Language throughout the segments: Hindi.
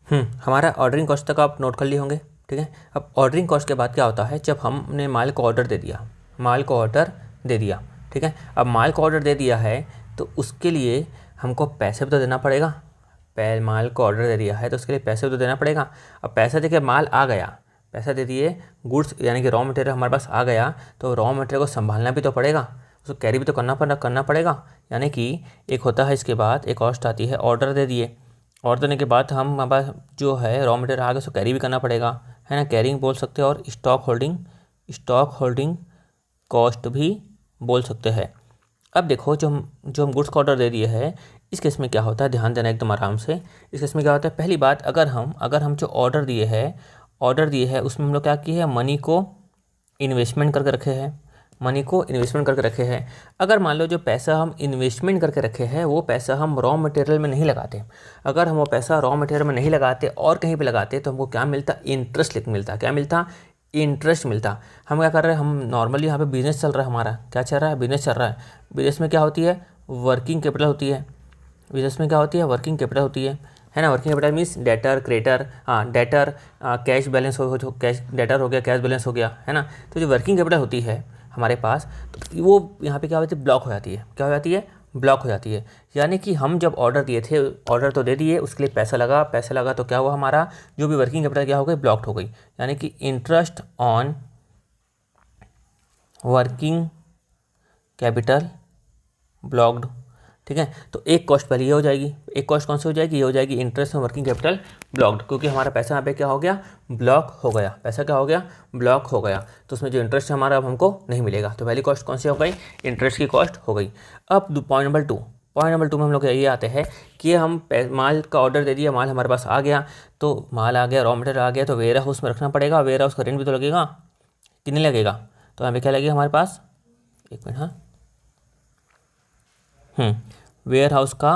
हमारा ऑर्डरिंग कॉस्ट तक आप नोट कर लिए होंगे। ठीक है, अब ऑर्डरिंग कॉस्ट के बाद क्या होता है, जब हमने माल को ऑर्डर दे दिया, माल को ऑर्डर दे दिया, ठीक है, अब माल को ऑर्डर दे दिया है तो उसके लिए हमको पैसे भी तो देना पड़ेगा। माल को ऑर्डर दे दिया है तो उसके लिए पैसे भी तो देना पड़ेगा। अब पैसा देखिए, माल आ गया, पैसा दे दिए, गुड्स यानी कि रॉ मटेरियल हमारे पास आ गया, तो रॉ मटेरियल को संभालना भी तो पड़ेगा, उसको कैरी भी तो करना पड़ेगा। यानी कि एक होता है, इसके बाद एक कॉस्ट आती है ऑर्डर दे दिए, ऑर्डर देने के बाद हम हमारे पास जो है रॉ मटेरियल आ गया उसको कैरी भी करना पड़ेगा, है ना, कैरिंग बोल सकते हैं, और स्टॉक होल्डिंग कॉस्ट भी बोल सकते हैं। अब देखो, जो हम गुड्स का ऑर्डर दे दिए है, इस केस में क्या होता है, ध्यान देना एकदम आराम से। इस केस में क्या होता है, पहली बात, अगर हम जो ऑर्डर दिए है उसमें हम लोग क्या किए हैं, मनी को इन्वेस्टमेंट करके रखे हैं। अगर मान लो जो पैसा हम इन्वेस्टमेंट करके रखे हैं वो पैसा हम रॉ मटेरियल में नहीं लगाते, अगर हम वो पैसा रॉ मटेरियल में नहीं लगाते और कहीं पे लगाते तो हमको क्या मिलता, इंटरेस्ट मिलता। क्या मिलता, इंटरेस्ट मिलता। हम क्या कर रहे हैं, हम नॉर्मली यहाँ पे बिजनेस चल रहा है, हमारा क्या चल रहा है, बिजनेस चल रहा है। बिजनेस में क्या होती है, वर्किंग कैपिटल होती है। बिजनेस में क्या होती है, वर्किंग कैपिटल होती है ना। Working capital means debtor, creditor, debtor, cash balance हो, कैश डेटर हो गया, कैश बैलेंस हो गया, है ना। तो जो वर्किंग कैपिटल होती है हमारे पास, तो वो यहाँ पे क्या होती है, ब्लॉक हो जाती है। क्या हो जाती है, ब्लॉक हो जाती है। यानी कि हम जब ऑर्डर दिए थे, ऑर्डर तो दे दिए, उसके लिए पैसा लगा तो क्या हुआ, हमारा जो भी वर्किंग कैपिटल क्या हो गई, ब्लॉक्ड हो गई। यानी कि interest on working capital blocked. ठीक है, तो एक कॉस्ट पहले ये हो जाएगी, एक कॉस्ट कौन सी हो जाएगी, ये हो जाएगी interest on working capital blocked, क्योंकि हमारा पैसा यहाँ पे क्या हो गया, ब्लॉक हो गया। पैसा क्या हो गया, ब्लॉक हो गया, तो उसमें जो इंटरेस्ट है हमारा अब हमको नहीं मिलेगा। तो पहली कॉस्ट कौन सी हो गई, इंटरेस्ट की कॉस्ट हो गई। अब पॉइंट नंबर टू में हम लोग ये आते हैं कि हम माल का ऑर्डर दे दिया, माल हमारे पास आ गया, तो माल आ गया, रॉ मटेरियल आ गया, तो वेयर हाउस में रखना पड़ेगा। वेयर हाउस का रेंट भी तो लगेगा, कितने लगेगा, तो यहाँ पे क्या लगेगा हमारे पास, एक मिनट, हाँ, वेयर हाउस का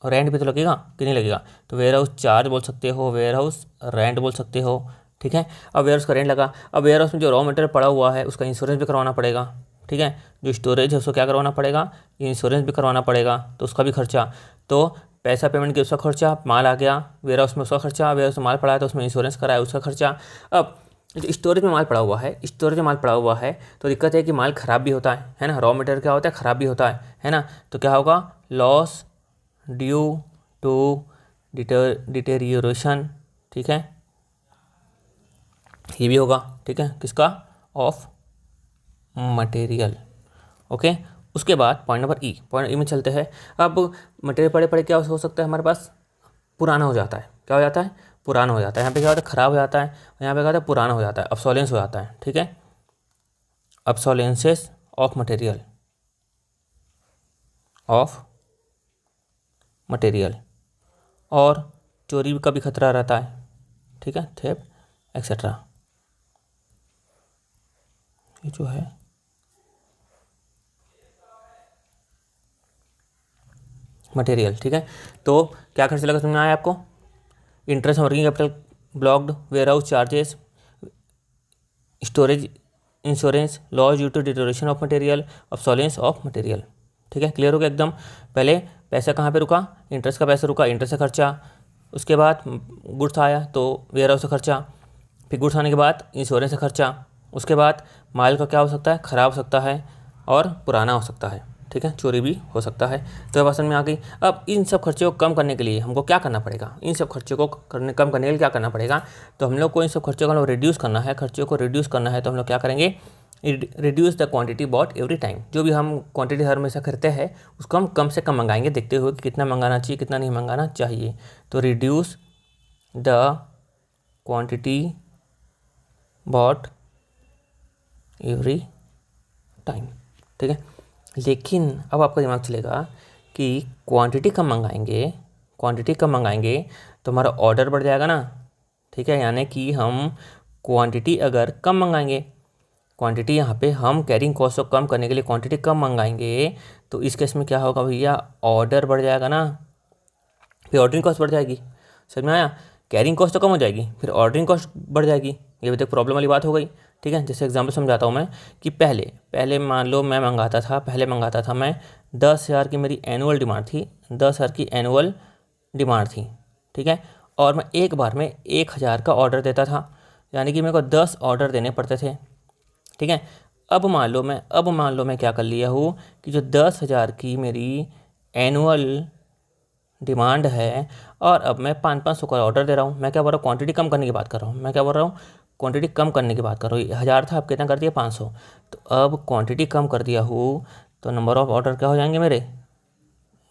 रेंट भी तो लगेगा, कि नहीं लगेगा, तो वेयर हाउस चार्ज बोल सकते हो, वेयर हाउस रेंट बोल सकते हो। ठीक है, अब वेयर हाउस का रेंट लगा। अब वेयर हाउस में जो रॉ मटेरियल पड़ा हुआ है उसका इंश्योरेंस भी करवाना पड़ेगा। ठीक है, जो स्टोरेज है उसको क्या करवाना पड़ेगा, इंश्योरेंस भी करवाना पड़ेगा, तो उसका भी खर्चा। तो पैसा पेमेंट के उसका खर्चा, माल आ गया वेयर हाउस में उसका खर्चा, वेयर हाउस में माल पड़ा है तो उसमें इंश्योरेंस कराया उसका खर्चा। अब जो स्टोरेज में माल पड़ा हुआ है, तो दिक्कत है कि माल ख़राब भी होता है ना, रॉ मटेरियल क्या होता है, ख़राब भी होता है ना। तो क्या होगा, लॉस ड्यू टू डिटेरियोरेशन। ठीक है, ये भी होगा। ठीक है, किसका, ऑफ मटेरियल। ओके, उसके बाद पॉइंट ई में चलते हैं। अब मटेरियल पड़े पड़े क्या हो सकता है हमारे पास, पुराना हो जाता है। क्या हो जाता है, पुराना हो जाता है। यहाँ पे क्या होता है, ख़राब हो जाता है, यहाँ पे क्या होता है, पुराना हो जाता है, ऑब्सोलेंस हो जाता है। ठीक है, ऑब्सोलेंसेस ऑफ मटेरियल, और चोरी का भी खतरा रहता है। ठीक है, थेफ्ट एक्सेट्रा, ये जो है मटेरियल। ठीक है, तो क्या खर्च लगा, समझ में आया आपको, interest working capital blocked, warehouse charges, storage, insurance, loss due to deterioration of material, obsolescence of material. ठीक है, क्लियर हो गया एकदम। पहले पैसा कहाँ पे रुका, इंटरेस्ट का पैसा रुका, इंटरेस्ट का खर्चा। उसके बाद गुड्स आया तो वेयर हाउस का खर्चा, फिर गुड्स आने के बाद इंश्योरेंस का खर्चा। उसके बाद माल का क्या हो सकता है, ख़राब हो सकता है और पुराना हो सकता है। ठीक है, चोरी भी हो सकता है। तो ये बात समझ में आ गई। अब इन सब खर्चे को कम करने के लिए हमको क्या करना पड़ेगा, इन सब खर्चे को कम करने के लिए क्या करना पड़ेगा, तो हम लोग को इन सब खर्चों को हम लोग रिड्यूस करना है। खर्चों को रिड्यूस करना है तो हम लोग क्या करेंगे, reduce the quantity bought every time. जो भी हम क्वांटिटी हर हमेशा खरीदते हैं उसको हम कम से कम मंगाएंगे, देखते हुए कि कितना मंगाना चाहिए कितना नहीं मंगाना चाहिए। तो reduce the quantity bought every time. ठीक है, लेकिन अब आपका दिमाग चलेगा कि क्वांटिटी कम मंगाएंगे तो हमारा ऑर्डर बढ़ जाएगा ना। ठीक है, यानी कि हम क्वांटिटी अगर कम मंगाएंगे, क्वांटिटी यहाँ पे हम कैरिंग कॉस्ट को कम करने के लिए क्वांटिटी कम मंगाएंगे, तो इस केस में क्या होगा भैया, ऑर्डर बढ़ जाएगा ना, फिर ऑर्डरिंग कॉस्ट बढ़ जाएगी। समझ में आया, कैरिंग कॉस्ट तो कम हो जाएगी, फिर ऑर्डरिंग कॉस्ट बढ़ जाएगी। ये भी तो प्रॉब्लम वाली बात हो गई। ठीक है, जैसे एग्जांपल समझाता हूँ मैं कि पहले मान लो मैं पहले मंगाता था मैं 10,000 की मेरी एनुअल डिमांड थी, 10,000 की एनुअल डिमांड थी। ठीक है, और मैं एक बार में 1000 का ऑर्डर देता था, यानी कि मेरे को 10 ऑर्डर देने पड़ते थे। ठीक है, अब मान लो मैं क्या कर लिया हूँ कि जो 10,000 की मेरी एनुअल डिमांड है और अब मैं 500 का ऑर्डर दे रहा हूँ। मैं क्या बोल रहा हूँ, क्वांटिटी कम करने की बात कर रहा हूँ। मैं क्या बोल रहा हूँ, क्वांटिटी कम करने की बात कर रहा हूँ। 1000 था, अब कितना कर दिया, 500। तो अब क्वांटिटी कम कर दिया हूँ तो नंबर ऑफ ऑर्डर क्या हो जाएंगे मेरे,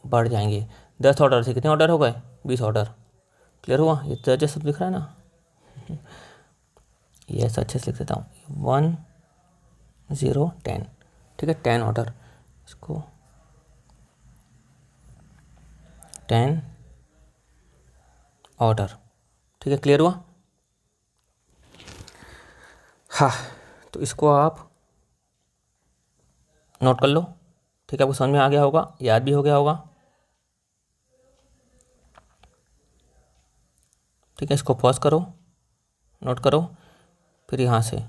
बढ़ जाएंगे। 10 ऑर्डर से कितने ऑर्डर हो गए, 20 ऑर्डर। क्लियर हुआ, ये तो जैसे सब दिख रहा है ना। ये ऐसा अच्छे से लिख देता हूँ, 1 0 10। ठीक है, 10 ऑर्डर, इसको 10 ऑर्डर। ठीक है, क्लियर हुआ। हाँ, तो इसको आप नोट कर लो। ठीक है, आपको समझ में आ गया होगा, याद भी हो गया होगा। ठीक है, इसको पॉज करो, नोट करो, फिर यहाँ से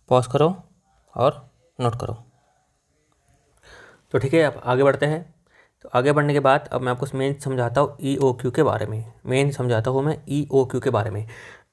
पॉज करो और नोट करो। तो ठीक है, अब आगे बढ़ते हैं। तो आगे बढ़ने के बाद अब मैं आपको मेन समझाता हूँ EOQ के बारे में। मेन समझाता हूँ मैं EOQ के बारे में।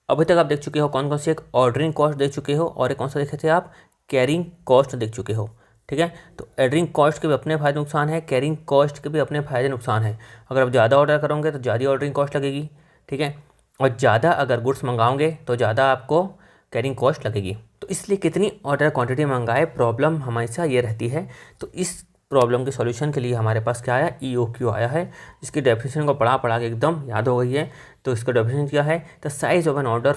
अभी तक आप देख चुके हो कौन कौन से, एक ऑर्डरिंग कॉस्ट देख चुके हो और एक कौन सा देखे थे आप, कैरिंग कॉस्ट देख चुके हो। ठीक है, तो ऑर्डरिंग कॉस्ट के भी अपने फायदे नुकसान है, कैरिंग कॉस्ट के भी अपने फायदे नुकसान है। अगर आप ज़्यादा ऑर्डर करोगे तो ज़्यादा ऑर्डरिंग कॉस्ट लगेगी। ठीक है, और ज़्यादा अगर गुड्स मंगाओगे तो ज़्यादा आपको कैरिंग कॉस्ट लगेगी। तो इसलिए कितनी ऑर्डर क्वांटिटी मंगाए, प्रॉब्लम हमेशा ये रहती है। तो इस प्रॉब्लम के सॉल्यूशन के लिए हमारे पास क्या आया, EOQ आया है, जिसकी डेफिनेशन को पढ़ा के एकदम याद हो गई है। तो इसका डेफिनेशन क्या है, the size of an order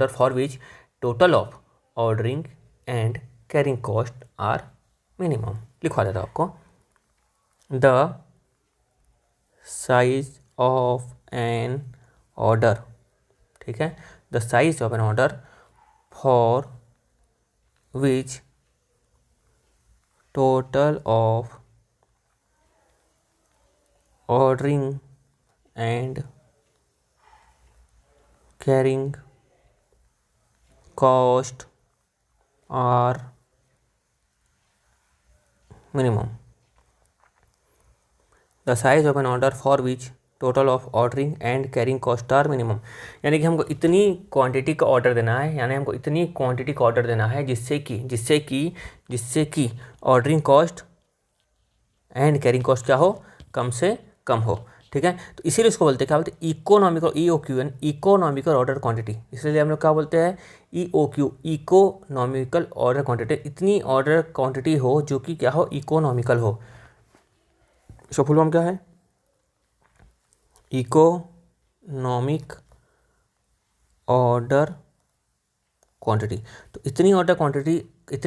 for which total of ordering and carrying cost are minimum. लिखवा देता हूँ आपको, the size of an order. ठीक है, the size of an order for which total of ordering and carrying cost are minimum. The size of an order for which total of ordering and carrying cost are minimum. यानी कि हमको इतनी क्वांटिटी का ऑर्डर देना है, यानी हमको इतनी क्वांटिटी का ऑर्डर देना है जिससे कि ordering cost and carrying cost क्या हो, कम से कम हो। ठीक है, तो इसीलिए इसको बोलते हैं, क्या बोलते हैं, इकोनॉमिकल, EOQ यानी इकोनॉमिकल ऑर्डर क्वांटिटी। इसलिए हम लोग क्या बोलते हैं, EOQ, इकोनॉमिकल ऑर्डर क्वांटिटी। इतनी ऑर्डर क्वांटिटी हो जो कि क्या हो, इकोनॉमिकल हो। इसका फुल फॉर्म क्या है, इकोनॉमिक ऑर्डर क्वांटिटी। तो इतनी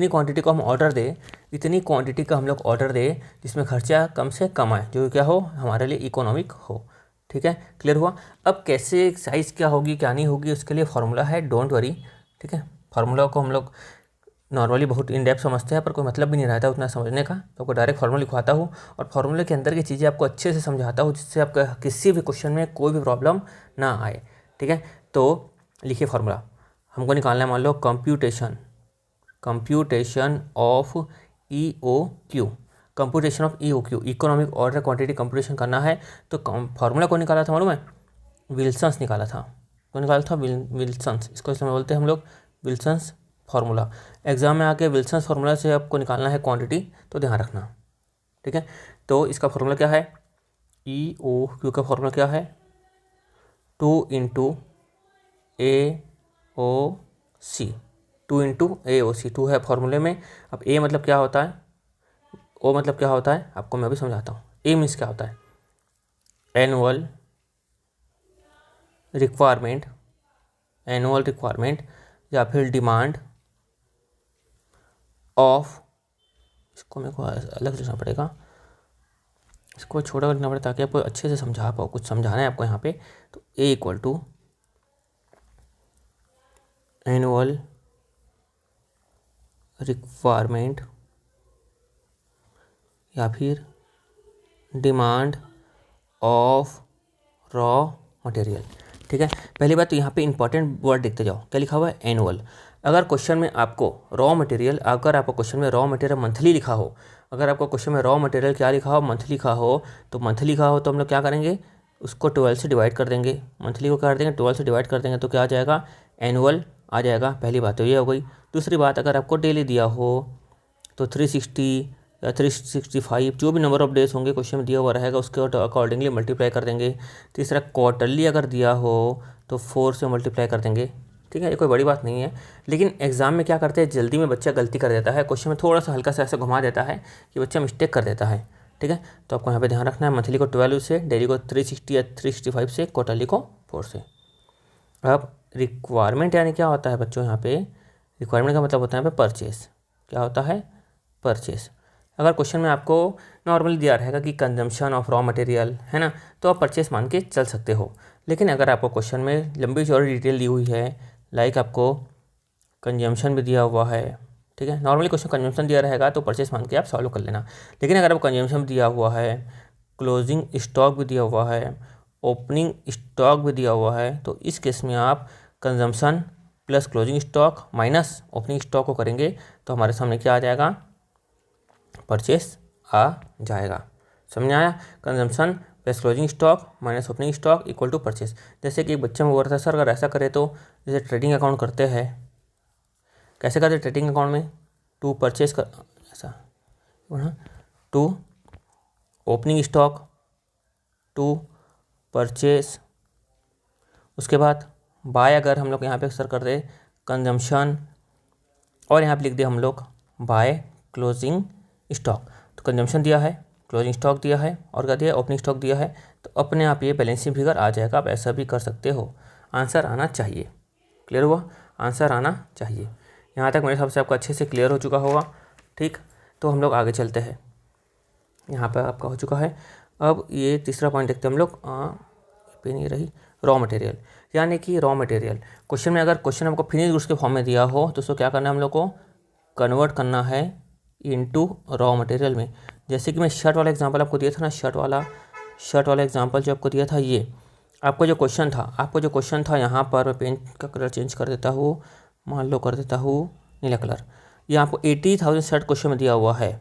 क्वांटिटी को हम ऑर्डर दे, इतनी क्वांटिटी का हम लोग ऑर्डर दे जिसमें खर्चा कम से कम आए, जो क्या हो, हमारे लिए इकोनॉमिक हो। ठीक है, क्लियर हुआ। अब कैसे साइज़ क्या होगी क्या नहीं होगी, उसके लिए फार्मूला है, डोंट वरी। ठीक है, फार्मूला को हम लोग नॉर्मली बहुत इन डेप्थ समझते हैं, पर कोई मतलब भी नहीं रहता उतना समझने का। तो आपको डायरेक्ट फार्मूला लिखवाता हूँ और फार्मूले के अंदर की चीज़ें आपको अच्छे से समझाता हूँ, जिससे आपका किसी भी क्वेश्चन में कोई भी प्रॉब्लम ना आए। ठीक है, तो लिखिए फार्मूला। हमको निकालना है, मान लो computation of EOQ, computation of EOQ, economic order quantity computation करना है। तो फार्मूला को निकाला था, मालूम है, विल्सन्स निकाला था। कौन निकाला था, विल्सन्स। इसको इसमें बोलते हैं हम लोग विल्सन्स फार्मूला। एग्जाम में आके विल्सन्स फार्मूला से आपको निकालना है क्वांटिटी, तो ध्यान रखना। ठीक है, तो इसका फार्मूला क्या है, EOQ का फार्मूला क्या है, 2 × AOC, 2 × AOC, 2 है फार्मूले में। अब A मतलब क्या होता है, O मतलब क्या होता है, आपको मैं अभी समझाता हूँ। A मीन्स क्या होता है, एनुअल रिक्वायरमेंट या फिर डिमांड ऑफ, इसको मेरे को अलग लिखना पड़ेगा, इसको छोटा लिखना पड़ेगा ताकि आपको अच्छे से समझा पाओ। कुछ समझाना है आपको यहाँ पे। तो A = एनुअल रिक्वायरमेंट या फिर डिमांड ऑफ रॉ मटेरियल। ठीक है, पहली बात तो यहाँ पे इंपॉर्टेंट वर्ड देखते जाओ, क्या लिखा हुआ है, एनुअल। अगर क्वेश्चन में आपको रॉ मटेरियल मंथली लिखा हो, अगर आपको क्वेश्चन में रॉ मटेरियल क्या लिखा हो, मंथली लिखा हो, तो मंथली लिखा हो तो हम लोग क्या करेंगे, उसको 12 से डिवाइड कर देंगे। मंथली को कर देंगे 12 से डिवाइड कर देंगे तो क्या आ जाएगा, एनुअल आ जाएगा। पहली बात तो ये हो गई। दूसरी बात, अगर आपको डेली दिया हो तो 360 या 365 जो भी नंबर ऑफ डेज होंगे क्वेश्चन में दिया हुआ रहेगा उसके अकॉर्डिंगली मल्टीप्लाई कर देंगे। तीसरा, क्वार्टरली अगर दिया हो तो 4 से मल्टीप्लाई कर देंगे। ठीक है, ये कोई बड़ी बात नहीं है, लेकिन एग्जाम में क्या करते हैं, जल्दी में बच्चा गलती कर देता है, क्वेश्चन में थोड़ा सा हल्का सा ऐसे घुमा देता है कि बच्चा मिस्टेक कर देता है। ठीक है, तो आपको यहाँ पे ध्यान रखना है, मंथली को 12 से, डेली को 360 या 365 से, क्वार्टरली को 4 से। अब रिक्वायरमेंट यानी क्या होता है बच्चों, यहाँ पे रिक्वायरमेंट का मतलब होता है यहाँ पे परचेस। क्या होता है, परचेस। अगर क्वेश्चन में आपको नॉर्मली दिया रहेगा कि कंजम्पशन ऑफ रॉ मटेरियल है ना, तो आप परचेस मान के चल सकते हो। लेकिन अगर आपको क्वेश्चन में लंबी चौड़ी डिटेल दी हुई है, लाइक आपको कंजम्पशन भी दिया हुआ है, ठीक है, नॉर्मली क्वेश्चन कंजम्पशन दिया रहेगा तो परचेस मान के आप सॉल्व कर लेना। लेकिन अगर आपको कंजम्पशन दिया हुआ है, क्लोजिंग स्टॉक भी दिया हुआ है, ओपनिंग स्टॉक भी दिया हुआ है, तो इस केस में आप consumption plus closing stock minus opening stock को करेंगे तो हमारे सामने क्या आ जाएगा, परचेस आ जाएगा। समझ में आया, consumption plus closing stock minus opening stock equal to purchase. जैसे कि एक बच्चे में बोल रहा था सर अगर ऐसा करे तो, जैसे ट्रेडिंग अकाउंट करते हैं, कैसे करते हैं ट्रेडिंग अकाउंट में, टू परचेस कर ऐसा, to opening stock, to purchase, उसके बाद बाय अगर हम लोग यहाँ पे सर कर दे कंजम्पशन, और यहाँ पे लिख दिया हम लोग बाय क्लोजिंग स्टॉक। तो कंजम्पशन दिया है, क्लोजिंग स्टॉक दिया है और क्या दिया, ओपनिंग स्टॉक दिया है, तो अपने आप ये बैलेंसिंग फिगर आ जाएगा। आप ऐसा भी कर सकते हो, आंसर आना चाहिए। क्लियर हुआ, आंसर आना चाहिए। यहाँ तक मेरे हिसाब से आपका अच्छे से क्लियर हो चुका होगा। ठीक, तो हम लोग आगे चलते हैं। यहाँ पर आपका हो चुका है। अब ये तीसरा पॉइंट देखते हैं हम लोग, पे नहीं रही, रॉ मटेरियल। यानी कि रॉ मटेरियल क्वेश्चन में, अगर क्वेश्चन हमको फिनिश गुड्स के फॉर्म में दिया हो तो उसको क्या करना है, हम लोग को कन्वर्ट करना है इनटू रॉ मटेरियल में। जैसे कि मैं शर्ट वाला एग्जांपल आपको दिया था ना, शर्ट वाला एग्जांपल जो आपको दिया था, ये आपको जो क्वेश्चन था यहाँ पर मैं पेन का कलर चेंज कर देता हूँ, मान लो कर देता हूँ नीला कलर। ये आपको 80,000 शर्ट क्वेश्चन में दिया हुआ है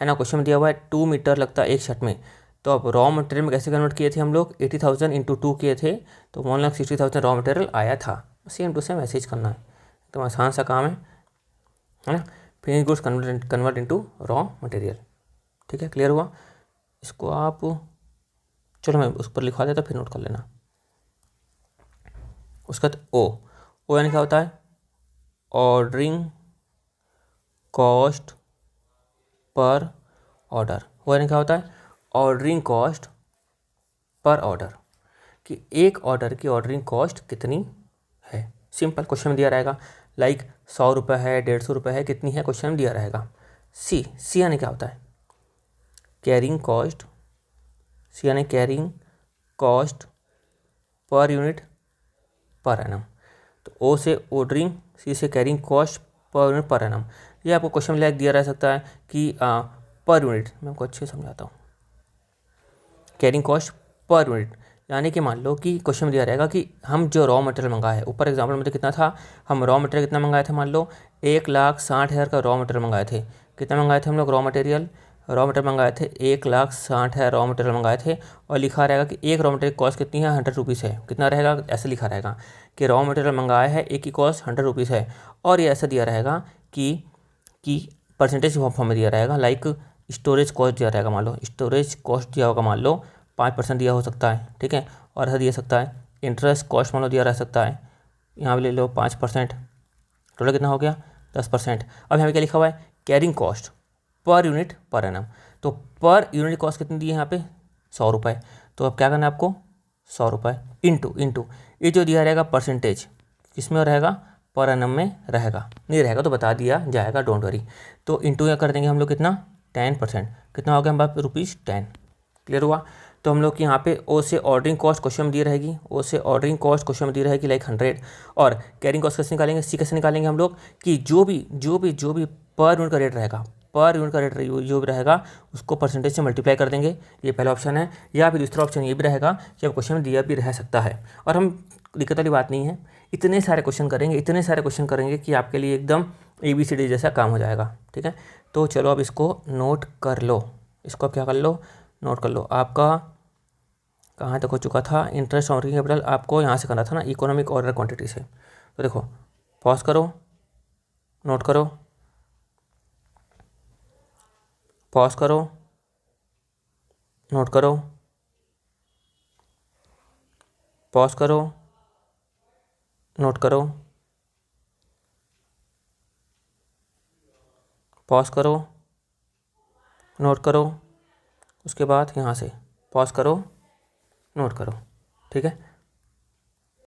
ना, क्वेश्चन में दिया हुआ है 2 मीटर लगता है एक शर्ट में। तो अब रॉ मटेरियल में कैसे कन्वर्ट किए थे हम लोग, 80,000 इंटू 2 किए थे तो 1,60,000 रॉ मटेरियल आया था। सेम टू सेम मैसेज करना है, एकदम आसान सा काम है ना। Finish goods convert into raw material. ठीक है, क्लियर हुआ। इसको आप, चलो मैं उस पर लिखवा देता फिर नोट कर लेना। उसका ओ यानी क्या होता है, ऑर्डरिंग कॉस्ट पर ऑर्डर। वो यानी क्या होता है, ऑर्डरिंग कॉस्ट पर ऑर्डर, कि एक ऑर्डर की ऑर्डरिंग कॉस्ट कितनी है। सिंपल क्वेश्चन में दिया रहेगा, लाइक 100 रुपये है, 150 रुपये है, कितनी है क्वेश्चन में दिया रहेगा। सी यानी क्या होता है, कैरिंग कॉस्ट। सी यानी carrying cost per unit per annum. तो ओ से ऑर्डरिंग, सी से carrying cost per unit per annum. ये आपको क्वेश्चन में लाइक दिया रह सकता है कि पर यूनिट, मैं आपको अच्छे से समझाता हूँ। कैरिंग कॉस्ट पर यूनिट यानी कि मान लो कि क्वेश्चन में दिया रहेगा कि हम जो रॉ मटेरियल मंगाए है, ऊपर एग्जाम्पल में तो कितना था, हम रॉ मटेरियल कितना मंगाए थे, मान लो 1,60,000 का रॉ मटेरियल मंगाए थे। कितना मंगाए थे हम लोग रॉ मटेरियल मंगाए थे 1,60,000 रॉ मटेरियल मंगाए थे। और लिखा रहेगा कि एक रॉ मटेरियल कॉस्ट कितनी है, 100 रुपीज़ है। कितना रहेगा, ऐसे लिखा रहेगा कि रॉ मटेरियल मंगाया है, एक की कॉस्ट 100 रुपीज़ है। और ये ऐसा दिया रहेगा कि परसेंटेज फॉर्म में दिया रहेगा, लाइक स्टोरेज कॉस्ट दिया रहेगा, मान लो स्टोरेज कॉस्ट दिया होगा, मान लो 5% दिया हो सकता है। ठीक है, और ऐसा दिया सकता है इंटरेस्ट कॉस्ट मान लो दिया रह सकता है, यहाँ पे ले लो 5%, टोटल कितना हो गया 10%। अब यहाँ पे क्या लिखा हुआ है, carrying cost per unit per annum. तो पर यूनिट कॉस्ट कितनी दी है यहाँ पे, 100 रुपये। तो अब क्या करना है आपको, 100 रुपये इंटू ये जो दिया रहेगा परसेंटेज किस में रहेगा, पर एनम में रहेगा, नहीं रहेगा तो बता दिया जाएगा, डोंट वरी। तो इंटू क्या कर देंगे हम लोग, कितना 10%, कितना हो गया हमारे पास ₹10। क्लियर हुआ। तो हम लोग की यहाँ पे ओ से ऑर्डरिंग कॉस्ट क्वेश्चन में दी रहेगी, ओ से ऑर्डरिंग कॉस्ट क्वेश्चन में दी रहेगी लाइक 100। और कैरिंग कॉस्ट कैसे निकालेंगे, सी कैसे निकालेंगे हम लोग, कि जो भी पर यूनिट का रेट रहेगा, पर यूनिट का रेट जो भी रहेगा उसको परसेंटेज से मल्टीप्लाई कर देंगे। ये पहला ऑप्शन है। या फिर दूसरा ऑप्शन ये भी रहेगा कि अब क्वेश्चन में दिया भी रह सकता है। और हम दिक्कत वाली बात नहीं है, इतने सारे क्वेश्चन करेंगे कि आपके लिए एकदम ABCD जैसा काम हो जाएगा। ठीक है, तो चलो अब इसको नोट कर लो, इसको क्या कर लो, नोट कर लो। आपका कहाँ तक हो चुका था, इंटरेस्ट ऑन वर्किंग कैपिटल आपको यहाँ से करना था ना, इकोनॉमिक ऑर्डर क्वांटिटी से। तो देखो, पॉज करो, नोट करो, पॉज करो, नोट करो, पॉज करो, नोट करो, पॉज करो, नोट करो, उसके बाद यहाँ से पॉज करो, नोट करो। ठीक है,